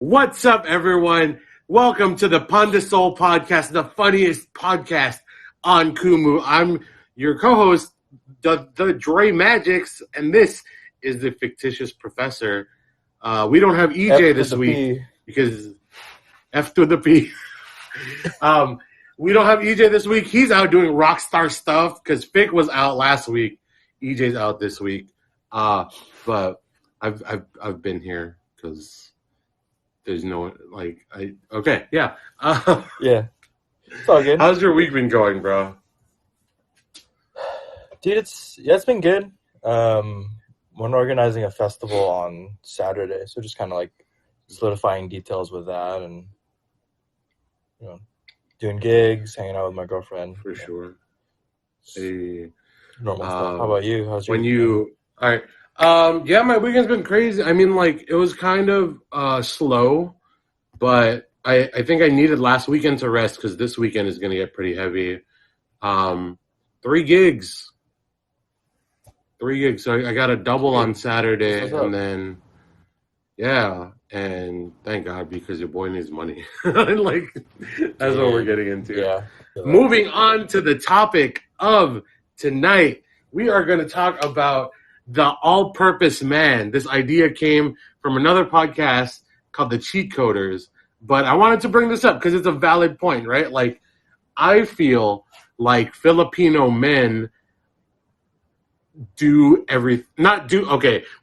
What's up, everyone? Welcome to the pandesoul podcast, the funniest podcast on Kumu. I'm your co-host, the Dre Magics, and this is the fictitious professor. We don't have EJ this week because F to the P. We don't have EJ this week. He's out doing rock star stuff because Fic was out last week. EJ's out this week. But I've been here because there's no yeah. Yeah, it's all good. How's your week been going, bro? Dude, it's been good. We're organizing a festival on Saturday, so just kind of like solidifying details with that, and doing gigs, hanging out with my girlfriend. For sure. Normal stuff. How about you? How's your weekend? All right. Yeah, my weekend's been crazy. I mean, it was kind of slow, but I think I needed last weekend to rest because this weekend is going to get pretty heavy. 3 gigs. So I got a double on Saturday, and then, and thank God because your boy needs money. That's what we're getting into. Yeah. Moving on to the topic of tonight, we are going to talk about the all-purpose man. This idea came from another podcast called The Cheat Coders, but I wanted to bring this up because it's a valid point, right? I feel like Filipino men do everything.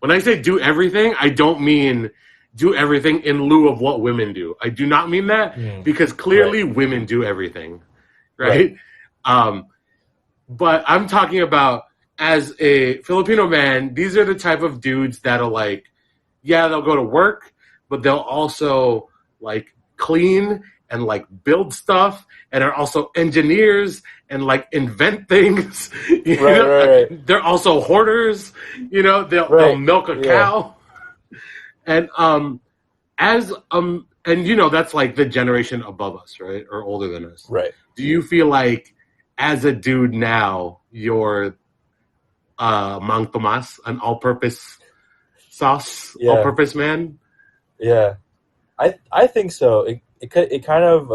When I say do everything, I don't mean do everything in lieu of what women do. I do not mean that because clearly women do everything, right? But I'm talking about as a Filipino man, these are the type of dudes that'll they'll go to work, but they'll also clean and build stuff, and are also engineers and invent things. Right. They're also hoarders. They'll milk a cow, and that's the generation above us, right, or older than us. Right. Do you feel like as a dude now you're Mang Tomas, an all-purpose sauce, all-purpose man? Yeah, I think so. It kind of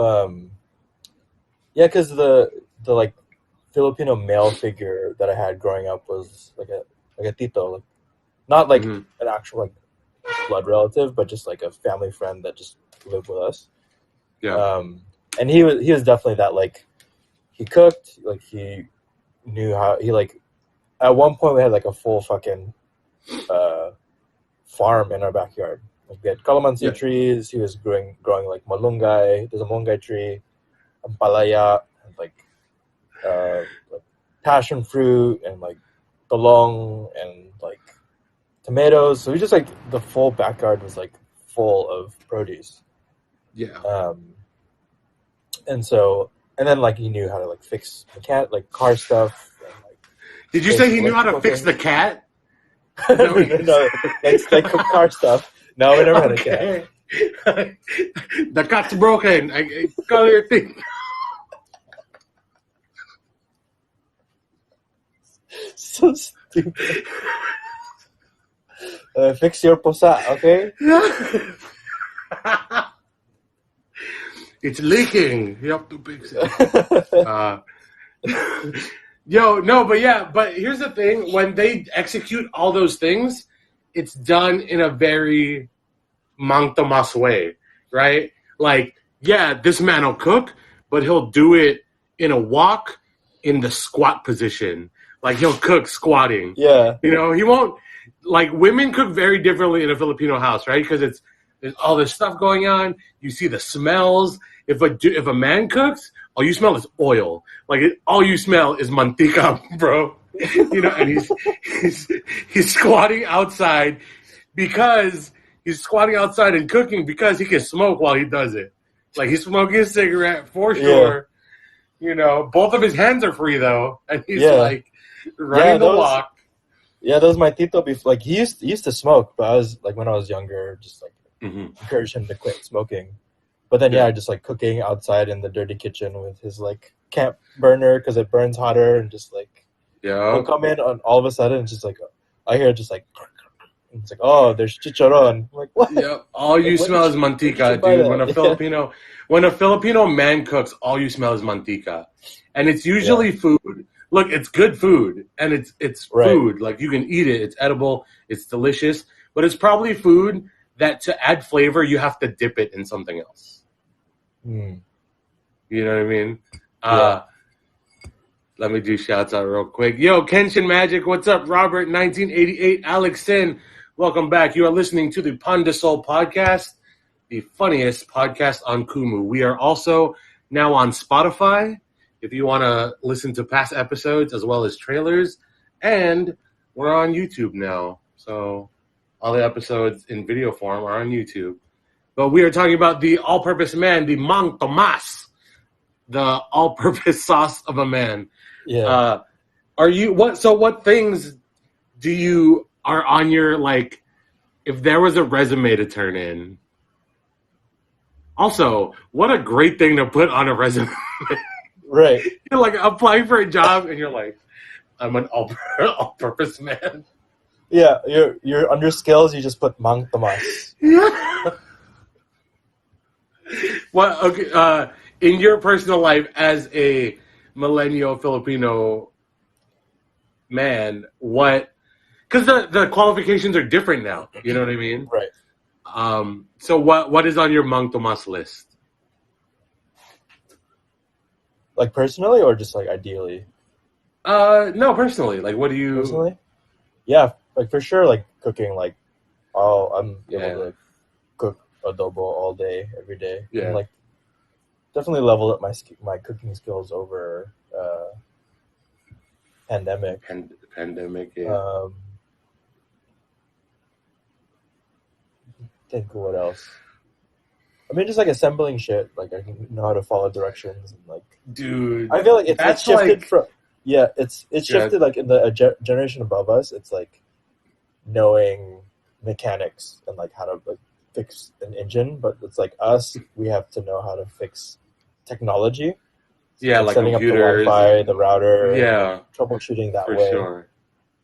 because the Filipino male figure that I had growing up was like a tito, not an actual blood relative, but just a family friend that just lived with us. Yeah. And he was definitely that he cooked, he knew how at one point we had a full fucking farm in our backyard. We had calamansi trees. He was growing malunggay. There's a malunggay tree, ampalaya, and passion fruit, and talong, and tomatoes. So we just the full backyard was full of produce. Yeah. And then he knew how to fix the cat, car stuff. And, did you say he knew how to fix the cat? No, cook car stuff. No, we never had a cat. The cat's broken. I call your thing. So stupid. Fix your posa, okay? It's leaking. You have to fix it. But here's the thing. When they execute all those things, it's done in a very Mang Tomas way, right? This man will cook, but he'll do it in a walk in the squat position. He'll cook squatting. Yeah. He won't, women cook very differently in a Filipino house, right? Because there's all this stuff going on. You see the smells. If a man cooks, all you smell is oil. All you smell is mantika, bro. And he's squatting outside because he's squatting outside and cooking because he can smoke while he does it. He's smoking a cigarette for sure. Yeah. Both of his hands are free though, and he's running the walk. Yeah, that was my tito before. He used to smoke, but I was when I was younger, just encouraged him to quit smoking. But then just cooking outside in the dirty kitchen with his camp burner because it burns hotter, and just he'll come in and all of a sudden it's just I hear just And it's like, oh, there's chicharron. I'm like, what? Yeah, all you Like, when smell did is you, when did you mantika, buy dude. that? When a Filipino man cooks, all you smell is mantika, and it's Yeah, usually food. Look, it's good food, and it's right. food. Like you can eat it. It's edible. It's delicious, but it's probably food that to add flavor you have to dip it in something else. Mm, You know what I mean? yeah. Let me do shouts out real quick. Yo, Kenshin Magic, what's up? Robert, 1988, Alex Sin, welcome back. You are listening to the pandesoul podcast, the funniest podcast on Kumu. We are also now on Spotify if you want to listen to past episodes as well as trailers. And we're on YouTube now. So all the episodes in video form are on YouTube. But we are talking about the all-purpose man, the Mang Tomas, the all-purpose sauce of a man. Yeah. Are you what? So what things do you are on your like? If there was a resume to turn in, also, what a great thing to put on a resume. Right. You're like applying for a job, and you're like, I'm an all-purpose man. Yeah. Your under skills, you just put Mang Tomas. Yeah. What? Okay. In your personal life, as a millennial Filipino man, what? Because the qualifications are different now. You know what I mean? Right. So what is on your Mang Tomas list? Like personally, or just like ideally? No, personally. Like, what do you? Personally, yeah. Like for sure, like cooking. Like, I'm able to like, cook adobo all day, every day. Yeah. And, like, definitely leveled up my cooking skills over pandemic. Pandemic. Yeah. Think what else? I mean, just like assembling shit. Like I can know how to follow directions and like. Dude, I feel like it's shifted like, from. Yeah, it's shifted like in the generation above us. It's like knowing mechanics and like how to like fix an engine, but it's like us. We have to know how to fix technology. Yeah, like setting up the computers, Wi-Fi, the router. Yeah, troubleshooting that for way. sure.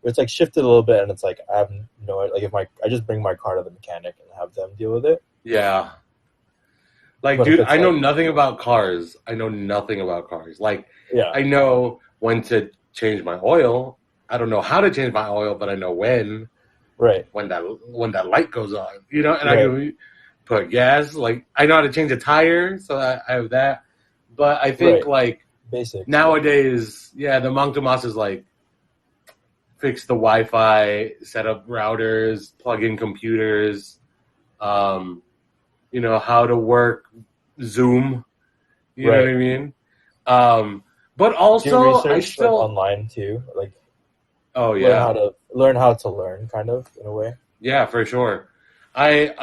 It's like shifted a little bit, and it's like I have no like if I just bring my car to the mechanic and have them deal with it. Yeah. Like, But dude, I know like, nothing about cars. I know nothing about cars. Like, yeah, I know when to change my oil. I don't know how to change my oil, but I know when. right. When that light goes on, you know, and Right. I can put gas. Like, I know how to change a tire, so I have that. But I think like basics nowadays, the Mang Tomas is like fix the Wi-Fi, set up routers, plug in computers. You know how to work Zoom. You know what I mean? But also, do research I still like, online too, like learn how to learn, kind of in a way. Yeah, for sure. I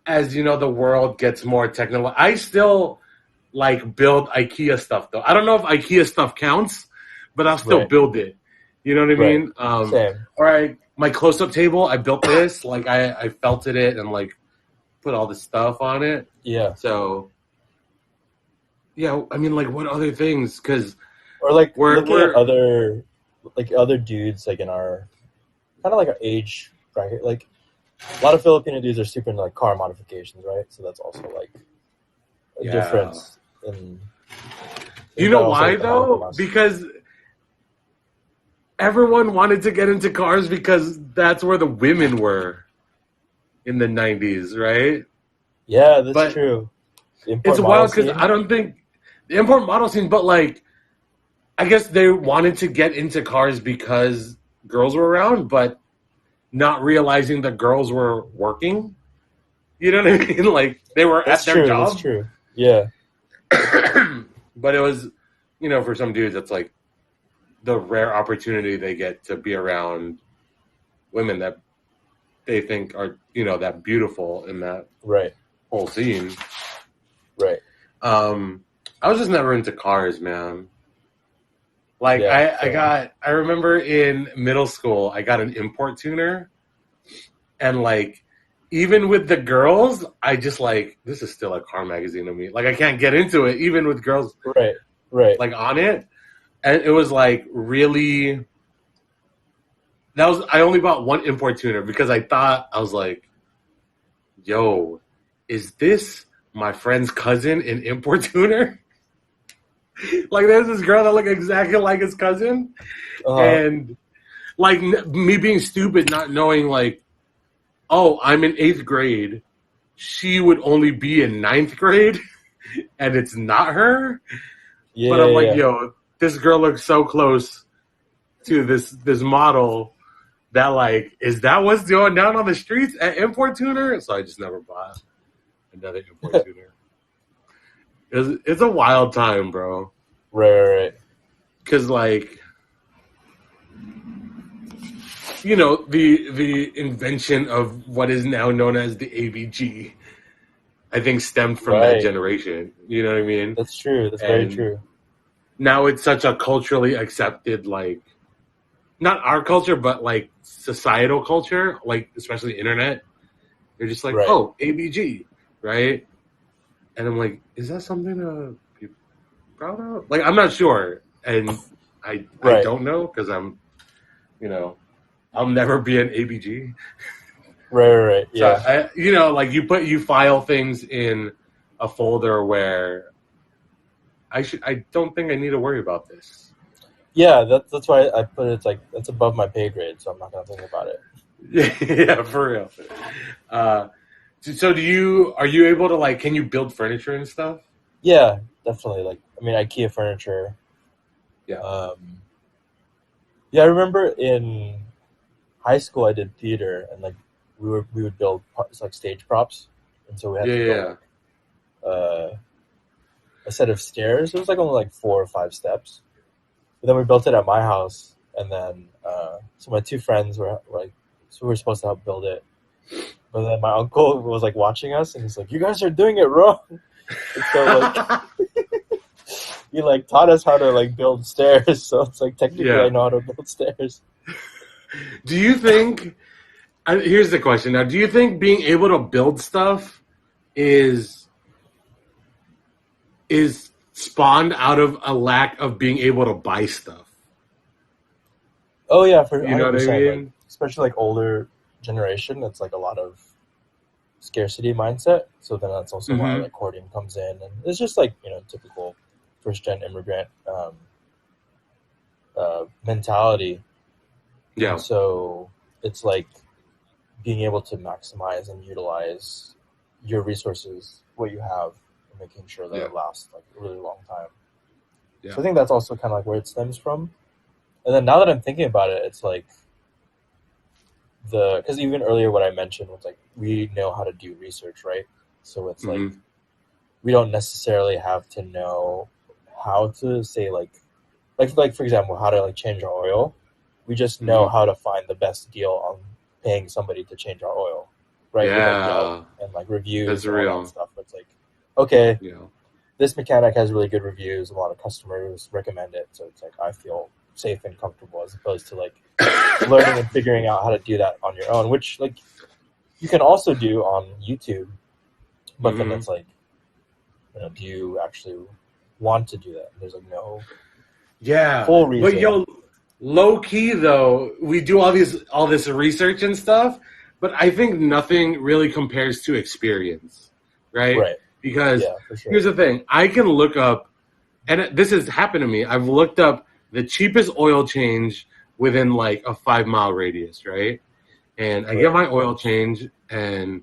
as you know, the world gets more technical. I still like build IKEA stuff though. I don't know if IKEA stuff counts, but I'll still build it. You know what I mean? Same. Or my close-up table, I built this. Like I felted it and like put all this stuff on it. Yeah. So yeah, I mean, like what other things? Because or like looking at other dudes like in our kind of like our age bracket, like a lot of Filipino dudes are super into like car modifications, right? So that's also like a difference in. You know why though? Because everyone wanted to get into cars because that's where the women were in the 90s, right? Yeah, that's true. It's wild because I don't think the import model scene, but like, I guess they wanted to get into cars because girls were around, but not realizing that girls were working. You know what I mean? Like they were at their job. That's true. Yeah. But it was, you know, for some dudes, it's like the rare opportunity they get to be around women that they think are, you know, that beautiful in that whole scene. Right. I was just never into cars, man. Like I remember in middle school, I got an import tuner, and like even with the girls, I just like this is still a car magazine to me. Like I can't get into it, even with girls, right, like on it, and it was like really I only bought one import tuner because I was like, yo, is this my friend's cousin in import tuner? Like, there's this girl that looked exactly like his cousin, and like me being stupid, not knowing like, oh, I'm in 8th grade. She would only be in 9th grade, and it's not her. Yeah, but I'm like, yo, this girl looks so close to this model that like, is that what's going down on the streets at import tuner? So I just never bought another import tuner. It's a wild time, bro. Right. Because like, you know, the invention of what is now known as the ABG, I think stemmed from that generation. You know what I mean? That's true. That's very true. Now it's such a culturally accepted, like, not our culture, but like societal culture, like especially internet. They're just like, oh, ABG, right? And I'm like, is that something to be proud of? Like, I'm not sure, and I don't know because I'm, you know, I'll never be an ABG. Right. Yeah. So you know, like you file things in a folder where I don't think I need to worry about this. Yeah, that's why I put it. It's like that's above my pay grade, so I'm not gonna think about it. Yeah, for real. So are you able to like, can you build furniture and stuff? Yeah, definitely. Like, I mean, IKEA furniture. Yeah. Yeah, I remember in high school I did theater, and like we would build like stage props, and so we had to build a set of stairs. It was like only like 4 or 5 steps. But then we built it at my house, and then so my 2 friends were like, so we were supposed to help build it. But then my uncle was like watching us, and he's like, "You guys are doing it wrong." And so like he like taught us how to like build stairs. So it's like technically I know how to build stairs. Do you think? Here's the question. Now, do you think being able to build stuff is spawned out of a lack of being able to buy stuff? Oh yeah, for you know what I mean. Like, especially like older generation, it's like a lot of scarcity mindset. So then that's also why like hoarding comes in, and it's just like, you know, typical first gen immigrant mentality. Yeah. And so it's like being able to maximize and utilize your resources, what you have, and making sure that it lasts like a really long time. Yeah. So I think that's also kind of like where it stems from. And then now that I'm thinking about it, it's like because even earlier what I mentioned was like we know how to do research, right? So it's like we don't necessarily have to know how to say like for example, how to like change our oil. We just know how to find the best deal on paying somebody to change our oil, right? Yeah. With, like, Yelp and like reviews. That's and real. all that stuff. It's like, okay, this mechanic has really good reviews. A lot of customers recommend it, so it's like I feel safe and comfortable, as opposed to like learning and figuring out how to do that on your own, which like you can also do on YouTube, but then it's like, you know, do you actually want to do that? There's like no full reason. But yo, low key though, we do all this research and stuff, but I think nothing really compares to experience, right? Because here's the thing, I can look up, and this has happened to me, I've looked up the cheapest oil change within like a 5-mile radius, right? And I get my oil change, and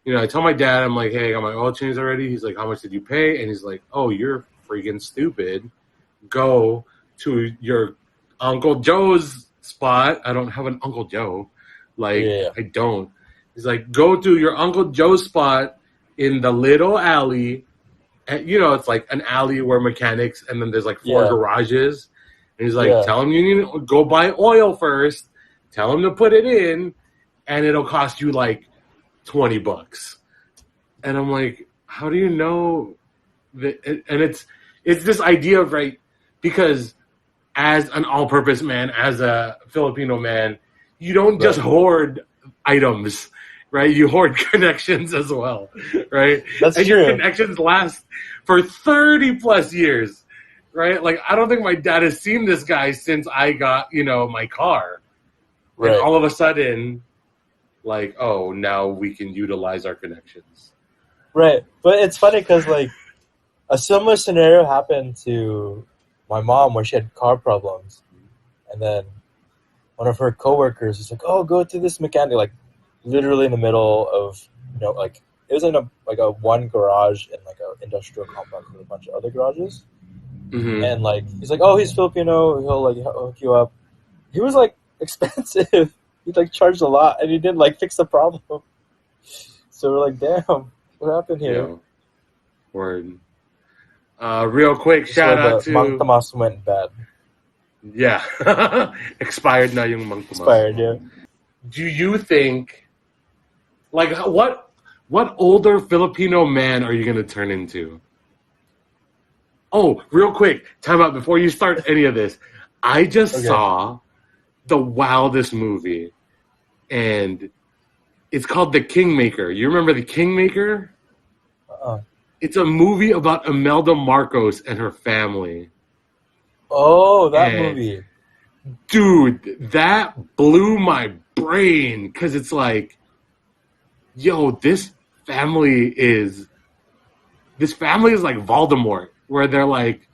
you know, I tell my dad, I'm like, hey, I got my oil change already. He's like, how much did you pay? And he's like, oh, you're freaking stupid. Go to your Uncle Joe's spot. I don't have an Uncle Joe. I don't. He's like, go to your Uncle Joe's spot in the little alley. And, you know, it's like an alley where mechanics, and then there's like 4 garages. And he's like, tell him you need to go buy oil first. Tell him to put it in, and it'll cost you like $20. And I'm like, how do you know that? And it's this idea of, right, because as an all-purpose man, as a Filipino man, you don't just hoard items, right? You hoard connections as well, right? That's and true. Your connections last for 30 plus years, right? Like, I don't think my dad has seen this guy since I got, you know, my car. And Right. all of a sudden, like, oh, now we can utilize our connections. Right. But it's funny because, like, a similar scenario happened to my mom where she had car problems. And then one of her coworkers was like, oh, go to this mechanic, like, literally in the middle of, like, it was in a one garage in, like, an industrial complex with a bunch of other garages. Mm-hmm. And, like, he's like, oh, he's Filipino, he'll, like, hook you up. He was, like, expensive. He, like, charged a lot, and he didn't, like, fix the problem. So we're like, damn, what happened here? Yeah. Word. Real quick, This is shout where out the Mang to Tomas went bad. yeah, expired na yung Mang Tomas. Expired, yeah. Do you think, like, what older Filipino man are you gonna turn into? Oh, real quick, time out before you start any of this. I just saw the wildest movie, and it's called The Kingmaker. You remember The Kingmaker? It's a movie about Imelda Marcos and her family. Oh, that movie. Dude, that blew my brain because it's like, yo, this family is like Voldemort, where they're like,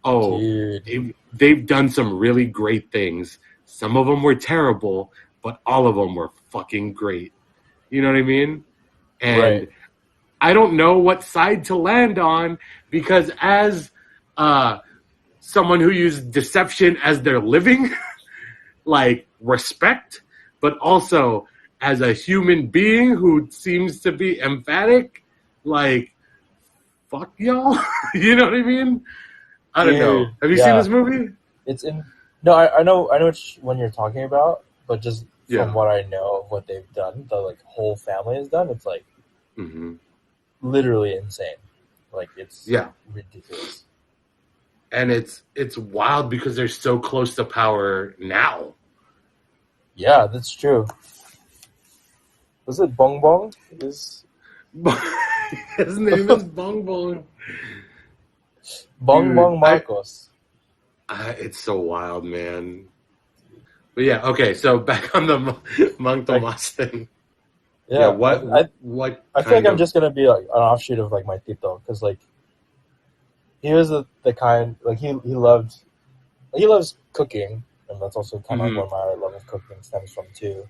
oh, Dude. they've done some really great things. Some of them were terrible, but all of them were fucking great. You know what I mean? And Right. I don't know what side to land on because as someone who used deception as their living, like respect, but also as a human being who seems to be emphatic, like fuck y'all. You know what I mean? I don't know. Dude, Have you seen yeah. this movie? It's in. No, I know which one you're talking about, but just Yeah. from what I know of what they've done, the like whole family has done, it's like Mm-hmm. literally insane. Like it's Yeah. ridiculous. And it's wild because they're so close to power now. Yeah, that's true. Was it Bong Bong? His name is Bong Bong. Bong Dude, Bong Marcos. It's so wild, man. But yeah, okay. So back on the Mang Tomas thing. Yeah, what I feel like I'm just gonna be like an offshoot of like my tito because like he was the kind like he loves cooking, and that's also kind of where my love of cooking stems from too.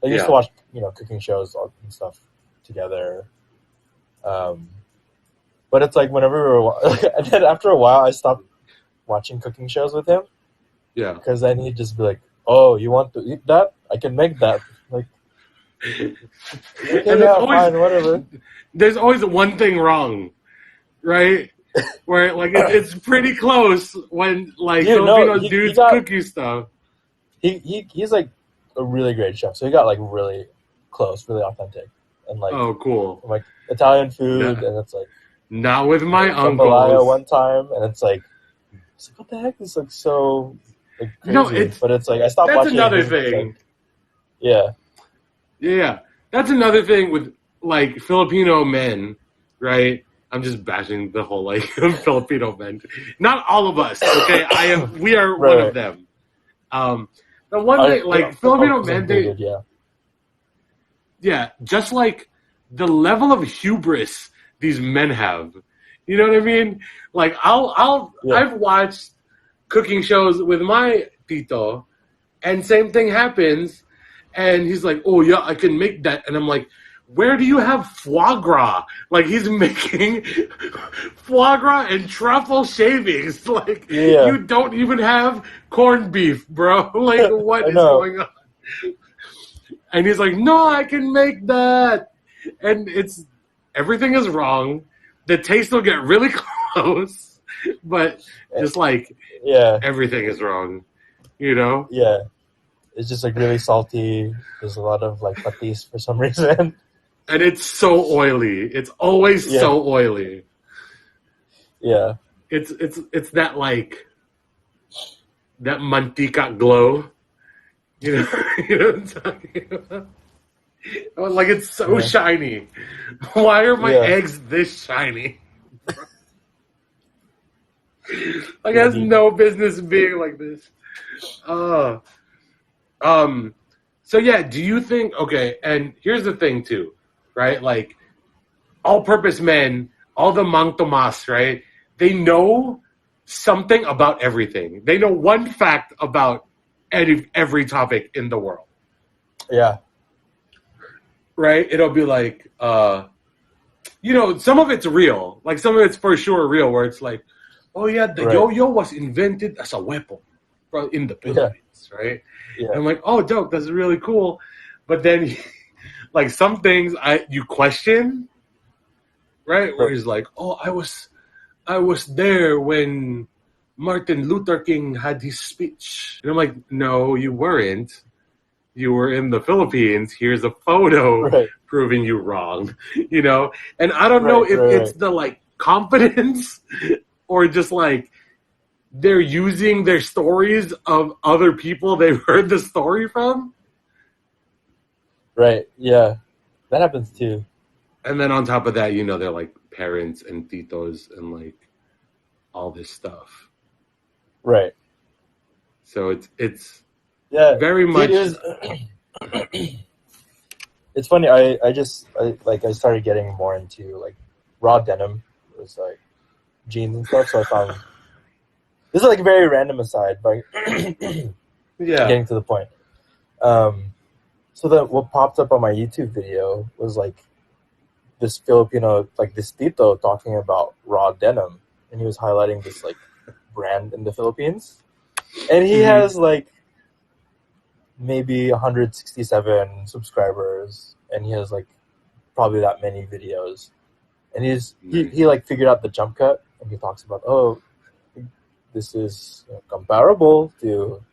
I used to watch cooking shows and stuff together, but it's like whenever we were and then after a while I stopped watching cooking shows with him. Yeah, because then he'd just be like, "Oh, you want to eat that? I can make that." Like, okay, and yeah, fine, whatever. There's always one thing wrong, right? Where like it's pretty close when like Filipino dudes cook you stuff. He's like a really great chef, so he got like really close, really authentic, and like oh cool, like Italian food, and it's like not with my jambalaya uncles. one time, and it's like what the heck? This like so like crazy, no, but it's like I stopped that's watching. Another thing. Like, yeah, that's another thing with like Filipino men, right? I'm just bashing the whole like Filipino men. Not all of us, okay? We are one of them. The one thing, like Filipino men, just like the level of hubris these men have. You know what I mean? Like I've watched cooking shows with my tito, and same thing happens, and he's like, "Oh yeah, I can make that," and I'm like, "Where do you have foie gras?" Like he's making foie gras and truffle shavings. Like you don't even have corned beef, bro. Like what is going on? And he's like, "No, I can make that," and everything is wrong. The taste will get really close, but just like everything is wrong, you know? Yeah, it's just like really salty. There's a lot of like patis for some reason, and it's so oily. It's always so oily. Yeah, it's that like that mantika glow. You know, you know what I'm talking about? Like it's so shiny. Why are my eggs this shiny? Like it has no business being like this. So yeah, do you think? Okay, and here's the thing too, right? Like all-purpose men, all the Mang Tomas, right? They know something about everything. They know one fact about every topic in the world, Yeah. right? It'll be like, some of it's real. Like some of it's for sure real, where it's like, oh yeah, the Right. yo-yo was invented as a weapon in the Philippines, right? Yeah. And I'm like, oh, dope, that's really cool. But then, like some things you question, right? Where he's like, oh, I was there when Martin Luther King had his speech. And I'm like, no, you weren't. You were in the Philippines. Here's a photo proving you wrong, And I don't know if it's the like confidence or just like they're using their stories of other people they've heard the story from. Right. Yeah. That happens too. And then on top of that, they're like parents and titos and like all this stuff. Right. So it's very much. It's funny. I started getting more into like raw denim. It was like jeans and stuff. So I found this is like a very random aside, but getting to the point. So that what popped up on my YouTube video was like this Filipino, like this tito talking about raw denim, and he was highlighting this like brand in the Philippines, and he has like maybe 167 subscribers, and he has like probably that many videos, and he like figured out the jump cut, and he talks about, oh, this is comparable to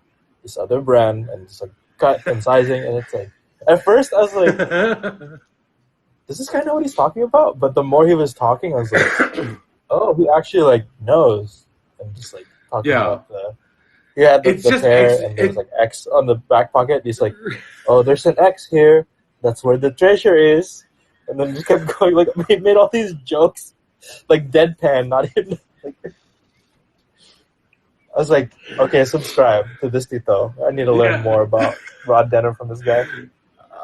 this other brand, and it's like cut and sizing, and it's like at first I was like, this is kind of what he's talking about, but the more he was talking, I was like, oh, he actually like knows, and just like talking about the pair, and there's like X on the back pocket. He's like, oh, there's an X here. That's where the treasure is. And then just kept going. Like he made all these jokes, like deadpan, not even. Like, I was like, okay, subscribe to this Tito. I need to learn more about raw denim from this guy.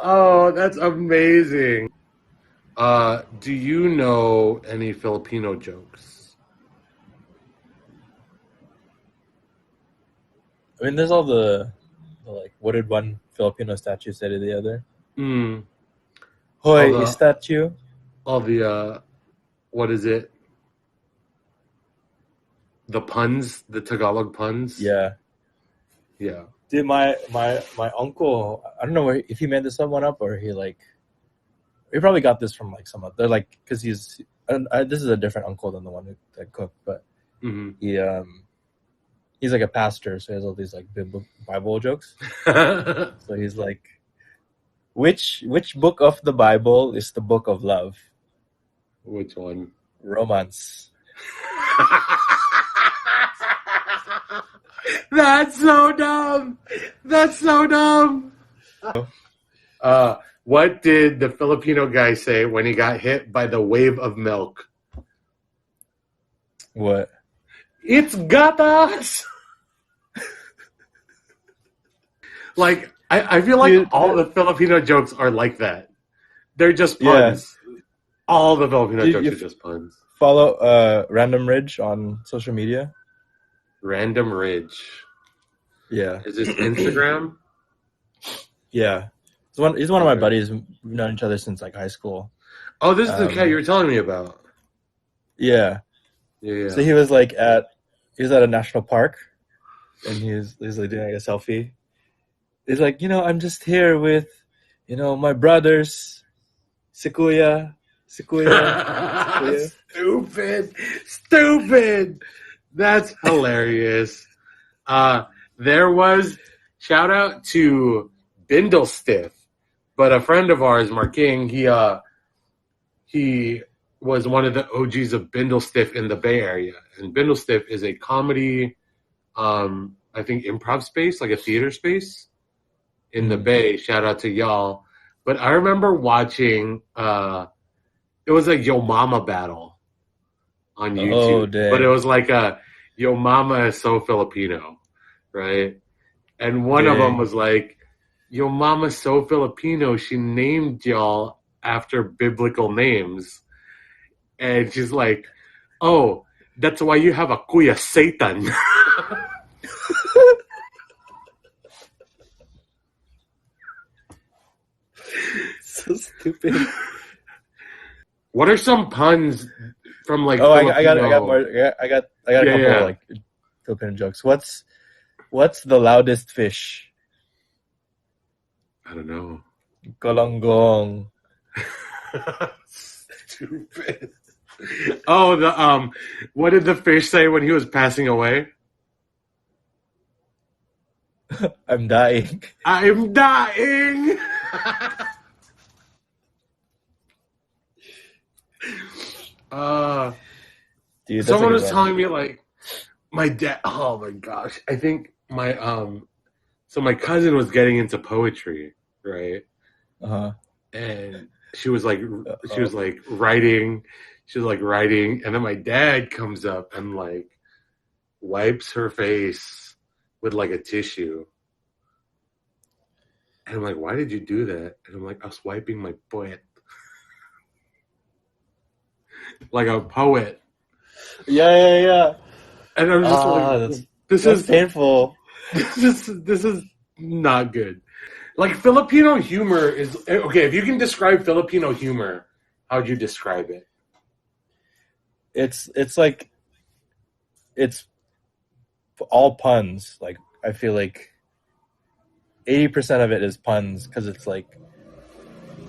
Oh, that's amazing. Do you know any Filipino jokes? I mean, there's all the like, what did one Filipino statue say to the other? Hoy, statue. All the, what is it? The puns, the Tagalog puns. Yeah. Dude, my uncle, I don't know if he made this one up or he probably got this from like some other, like, because this is a different uncle than the one that cooked, but he's like a pastor, so he has all these like Bible jokes. So he's like, which book of the Bible is the book of love? Which one? Romance. That's so dumb. What did the Filipino guy say when he got hit by the wave of milk? What? It's gatas. Like, I feel like all the Filipino jokes are like that. They're just puns. Yeah. All the Filipino jokes are just puns. Follow Random Ridge on social media. Random Ridge. Yeah. Is this Instagram? Yeah. He's one of my buddies. We've known each other since like high school. Oh, this is the cat you were telling me about. Yeah. So he was like at a national park, and he's like doing like a selfie. He's like, I'm just here with, my brothers, Sikuya. Stupid. That's hilarious. There was shout out to Bindle Stiff, but a friend of ours, Mark King, he was one of the OGs of Bindle Stiff in the Bay Area, and Bindle Stiff is a comedy, I think improv space, like a theater space in the Bay. Shout out to y'all. But I remember watching, it was a Yo Mama battle on YouTube, but it was like a Yo Mama is so Filipino, right? And one of them was like, Your mama's so Filipino, she named y'all after biblical names. And she's like, oh, that's why you have a kuya Satan. So stupid. What are some puns from like Oh, Filipino? I got more. I got a couple Yeah. like Filipino jokes. What's the loudest fish? I don't know. Golonggong. Stupid. Oh, what did the fish say when he was passing away? I'm dying. I'm dying. Dude, that's Someone a was good one. telling me like my dad. Oh my gosh! I think my So my cousin was getting into poetry, right? And she was like writing. She was like writing, and then my dad comes up and like wipes her face with like a tissue. And I'm like, why did you do that? And I'm like, I was wiping my poet. Like a poet. Yeah. And I'm just like, this is painful. This is not good. Like Filipino humor is okay. If you can describe Filipino humor, how would you describe it? It's like it's all puns. Like I feel like 80% of it is puns because it's like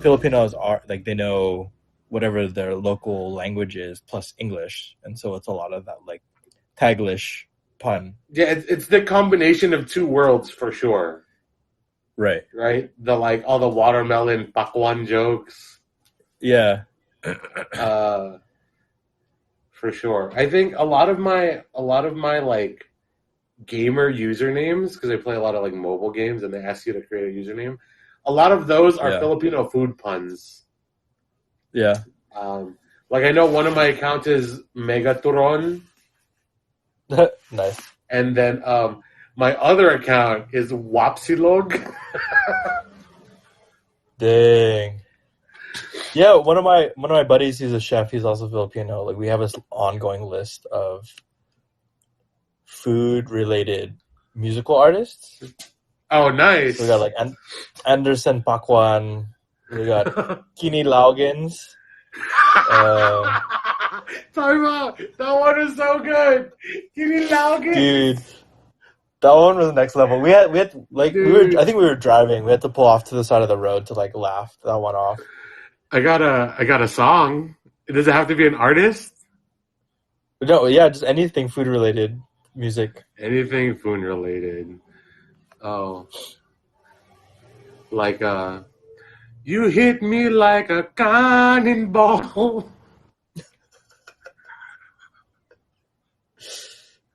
Filipinos are like they know whatever their local language is plus English, and so it's a lot of that like Taglish pun. Yeah, it's the combination of two worlds for sure. Right. The like all the watermelon pakwan jokes. Yeah. For sure. I think a lot of my like gamer usernames, because I play a lot of like mobile games and they ask you to create a username. A lot of those are Filipino food puns. Yeah. Like I know one of my accounts is Megaturon. Nice. And then my other account is Wapsilog. Dang. Yeah, one of my buddies, he's a chef. He's also Filipino. Like we have this ongoing list of food-related musical artists. Oh, nice. So we got like Anderson Pakwan. We got Kini Laugins. Talk about that one is so good. Kini Laugins. Dude, that one was next level. We had like Dude. I think we were driving. We had to pull off to the side of the road to like laugh that one off. I got a song. Does it have to be an artist? No, yeah, just anything food related music. Anything food related. Oh. Like you hit me like a cannonball.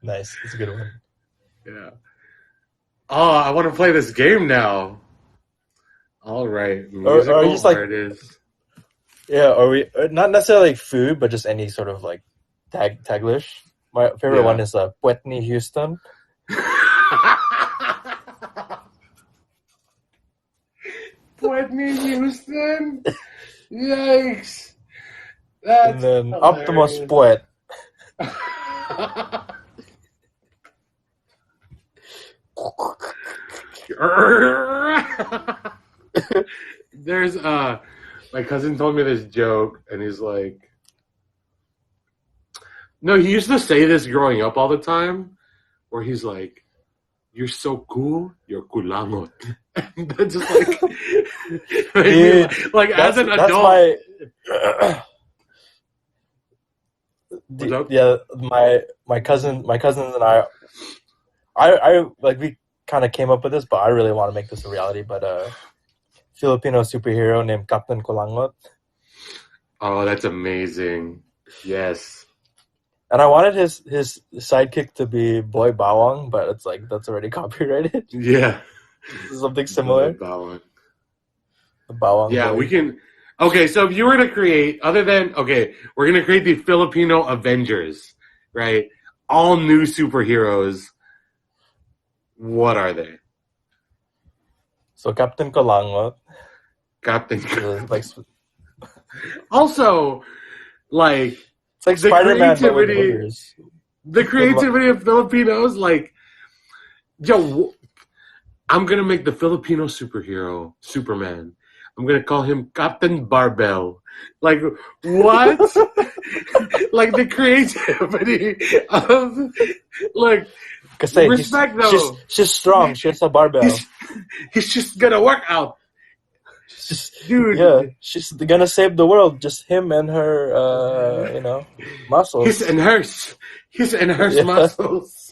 Nice. It's a good one. Yeah. Oh, I want to play this game now. All right. Musical or just like artists. Yeah, or we not necessarily like food, but just any sort of like taglish. My favorite one is Whitney Houston. Whitney Houston. Yikes! That's and then hilarious. Optimus Poet. There's my cousin told me this joke, and he's like, no, he used to say this growing up all the time, where he's like, you're so cool, you're kulangot. And that's just like, Dude, like as an adult. My cousins and I like we kind of came up with this, but I really want to make this a reality. But Filipino superhero named Captain Kulangot. Oh, that's amazing! Yes. And I wanted his sidekick to be Boy Bawang, but it's like that's already copyrighted. Yeah. Something similar. Bawang. The Bawang. Yeah, boy. we can. Okay, so if you were to create, we're going to create the Filipino Avengers, right? All new superheroes. What are they? So Captain Kolangot. Captain. Like, Also, like it's like the Spider-Man but with creativity, hookers. the creativity of Filipinos, like, yo, I'm gonna make the Filipino superhero Superman. I'm gonna call him Captain Barbell. Like what? Like the creativity of like Kasi respect though. she's strong. She has a barbell. He's just gonna work out, dude. Yeah, she's gonna save the world. Just him and her, muscles. His and hers Yeah. muscles.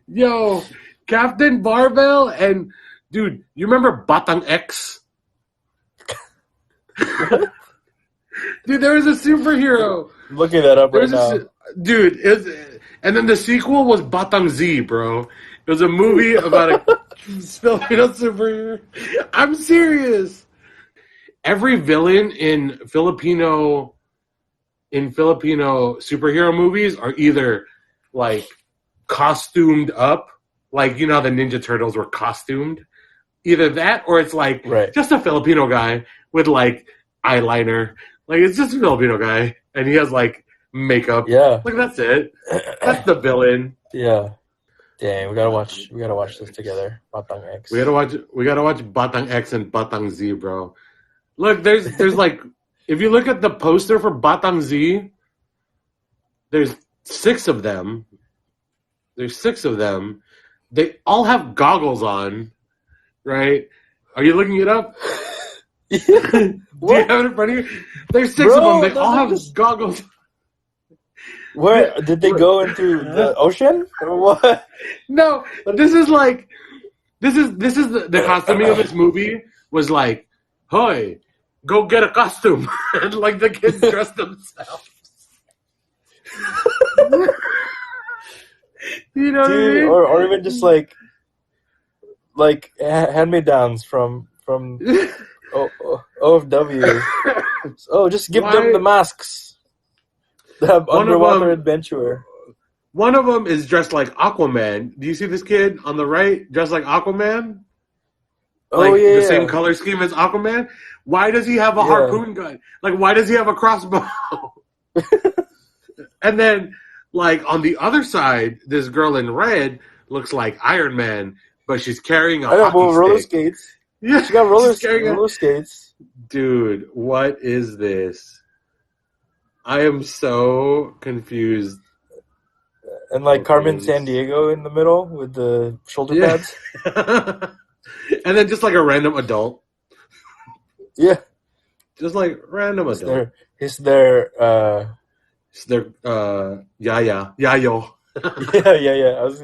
Yo, Captain Barbell and dude, you remember Batang X? Dude, there was a superhero. I'm looking that up right now. Dude, and then the sequel was Batang Z, bro. It was a movie about a Filipino superhero. I'm serious. Every villain in Filipino superhero movies are either like costumed up, like you know how the Ninja Turtles were costumed. Either that or it's like just a Filipino guy with like eyeliner. Like it's just a Filipino guy and he has like makeup. Yeah. Like that's it. That's the villain. Yeah. Dang, we gotta watch this together. Batang X. We gotta watch Batang X and Batang Z, bro. Look, there's like if you look at the poster for Batang Z, there's 6 of them. There's 6 of them. They all have goggles on, right? Are you looking it up? Do you have it in front of you? There's 6 of them. They all have goggles. Where did they go into the ocean or what? No, this is the costuming of this movie was like, "Hey, go get a costume," and like the kids dressed themselves. You know, dude, what I mean? or even just like hand-me-downs from OFW. Oh, just give them the masks. The underwater adventurer. One of them is dressed like Aquaman. Do you see this kid on the right dressed like Aquaman? Like the same color scheme as Aquaman? Why does he have a harpoon gun? Like, why does he have a crossbow? And then, like, on the other side, this girl in red looks like Iron Man, but she's carrying a hockey stick. Roller skates. Yeah, she got roller skates. Dude, what is this? I am so confused. And like Carmen Sandiego in the middle with the shoulder pads. And then just like a random adult. Yeah. Just like random adult. It's their yayo. Yeah. I was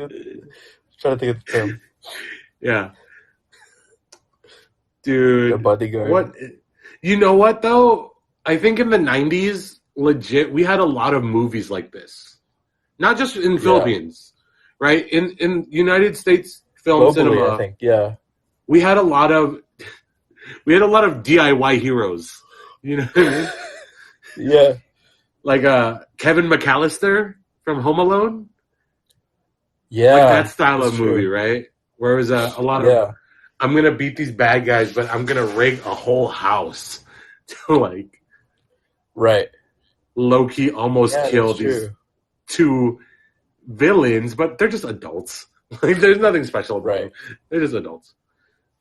trying to think of the term. Yeah. Dude. The bodyguard. What? You know what though? I think in the 90s, legit, we had a lot of movies like this. Not just in Philippines, right? In United States film globally, cinema, I think, yeah. We had a lot of DIY heroes. You know what I mean? Yeah. Like Kevin McAllister from Home Alone. Yeah. Like that style of movie, right? Where it was a lot of I'm gonna beat these bad guys, but I'm gonna rig a whole house to like low-key almost kill these 2 villains, but they're just adults. Like there's nothing special about them. They're just adults.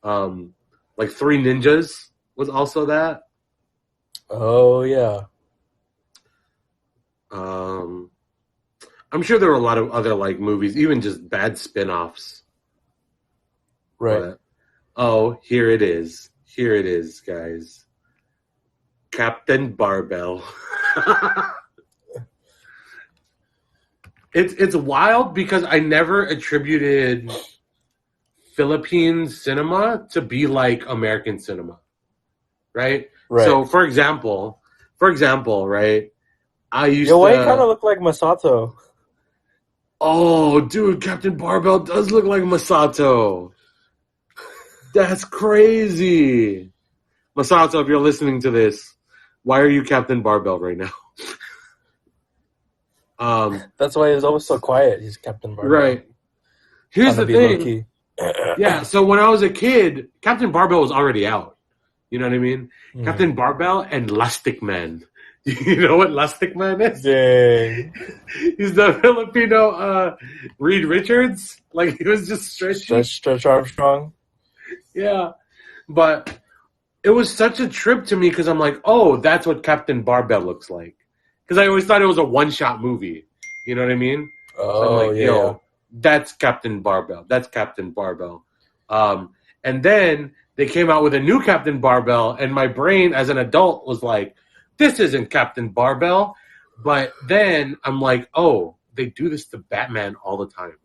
Like 3 Ninjas was also that. Oh yeah. I'm sure there were a lot of other like movies, even just bad spin-offs. Right. But, here it is. Here it is, guys. Captain Barbell. It's wild because I never attributed Philippine cinema to be like American cinema, right? So, for example, right? I used to. Why you kind of look like Masato? Oh, dude, Captain Barbell does look like Masato. That's crazy. Masato, if you're listening to this, why are you Captain Barbell right now? That's why he's always so quiet. He's Captain Barbell. Right. Here's the thing. Yeah, so when I was a kid, Captain Barbell was already out. You know what I mean? Mm. Captain Barbell and Lustig Man. You know what Lustig Man is? Dang. He's the Filipino Reed Richards. Like, he was just stretchy. Stretch Armstrong. Yeah. But it was such a trip to me because I'm like, oh, that's what Captain Barbell looks like. Because I always thought it was a one-shot movie. You know what I mean? Oh, So I'm like, yeah. yo, that's Captain Barbell. That's Captain Barbell. And then they came out with a new Captain Barbell, and my brain as an adult was like, this isn't Captain Barbell. But then I'm like, oh, they do this to Batman all the time.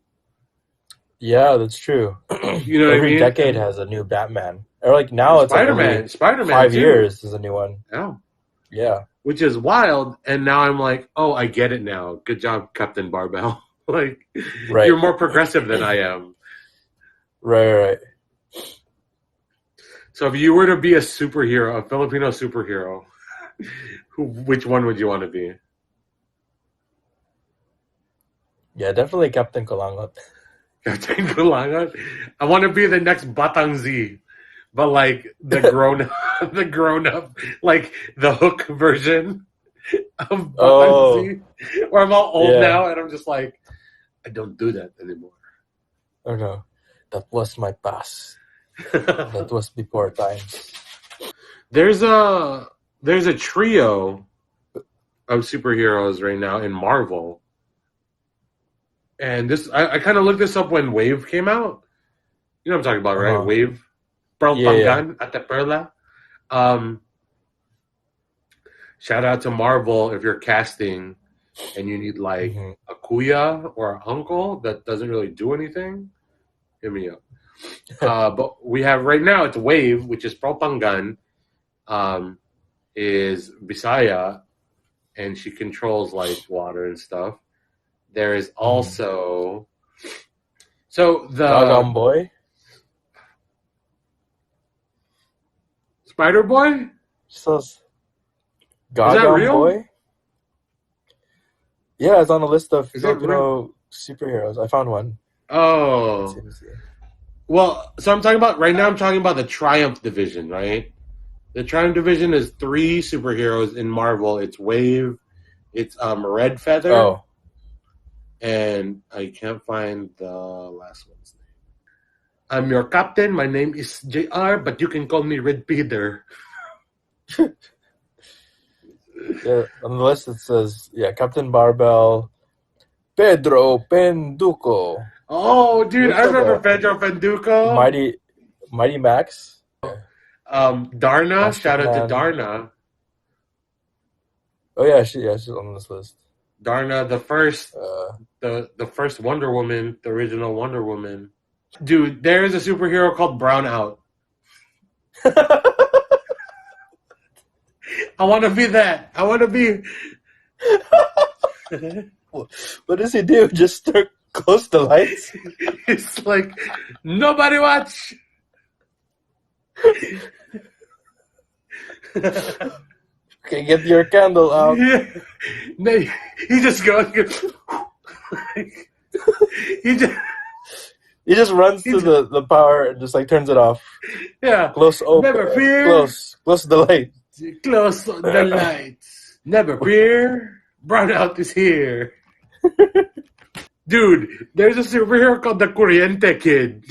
Yeah, that's true. You know what I Every mean? decade has a new Batman. Or like now it's like every Spider-Man 5 too. years is a new one. Oh. Yeah. Which is wild. And now I'm like, oh, I get it now. Good job, Captain Barbell. Like, Right. You're more progressive than I am. Right. So if you were to be a superhero, a Filipino superhero, which one would you want to be? Yeah, definitely Captain Kulangot. Captain Kulangot? I want to be the next Batang Z, but like the grown up, like the Hook version of Batang Z. Or I'm all old now and I'm just like, I don't do that anymore. Oh no, that was my past. That was before times. There's a trio of superheroes right now in Marvel. And this, I kind of looked this up when Wave came out. You know what I'm talking about, right? Wave. Pangan at the Perla. Shout out to Marvel if you're casting and you need like a kuya or an uncle that doesn't really do anything. Hit me up. But we have right now, it's Wave, which is Pangan, is Bisaya, and she controls like water and stuff. There is also the Gagang Boy, Spider Boy. Gagang Boy. Yeah, it's on the list of Is Filipino superheroes. I found one. Oh, well, so I'm talking about right now. I'm talking about the Triumph division, right? The Triumph division is 3 superheroes in Marvel. It's Wave, it's Red Feather, and I can't find the last one's name. I'm your captain. My name is JR, but you can call me Red Peter. Yeah, on the list it says, Captain Barbell, Pedro Penduko. Oh, dude, I remember Pedro Penduko. Mighty Max. Darna, shout out to Darna. Oh yeah, she's on this list. Darna, the first Wonder Woman, the original Wonder Woman. Dude, there is a superhero called Brownout. I want to be that. I want to be. What does he do? Just close the lights? It's like, nobody watch. Okay, get your candle out. Yeah. He just goes. He just runs to the power and just like turns it off. Yeah. Close open. Never fear. Close the light. Close the lights. Never fear. Brownout is here. Dude, there's a superhero called the Corriente Kid.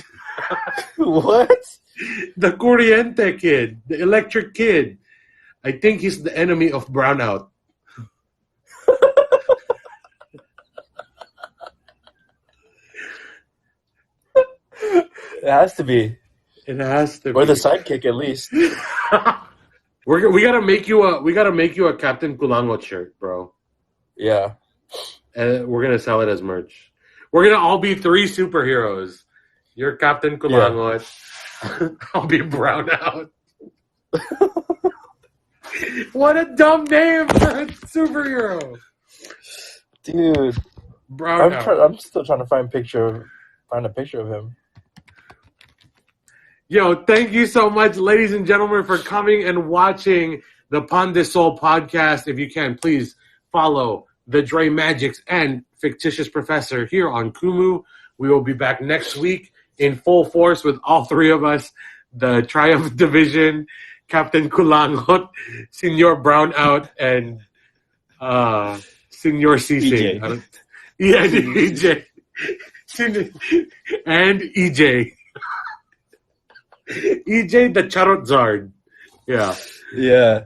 What? The Corriente Kid. The electric kid. I think he's the enemy of Brownout. It has to be. It has to be. Or the sidekick at least. we gotta make you a Captain Kulangot shirt, bro. Yeah. And we're gonna sell it as merch. We're gonna all be 3 superheroes. You're Captain Kulangot. Yeah. I'll be Brownout. What a dumb name for a superhero. Dude. Brownout. I'm still trying to find a picture of him. Yo, thank you so much, ladies and gentlemen, for coming and watching the pandesoul podcast. If you can, please follow the Dre Magics and Fictitious Professor here on Kumu. We will be back next week in full force with all three of us. The Triumph Division, Captain Kulangot, Senior Brownout, and Senior Sisig. EJ. Yeah, EJ. And EJ. EJ, the Charot Zard. Yeah. Yeah.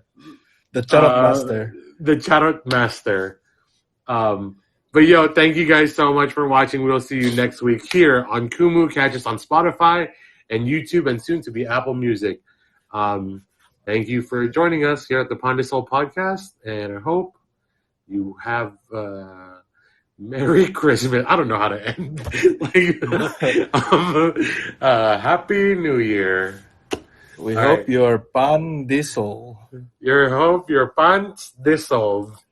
The Charot Master. The Charot Master. But yo, thank you guys so much for watching. We'll see you next week here on Kumu. Catch us on Spotify and YouTube and soon to be Apple Music. Thank you for joining us here at the pandesoul podcast, and I hope you have Merry Christmas. I don't know how to end. Happy New Year. We All hope right. your pandesoul. Hope your pants dissolve.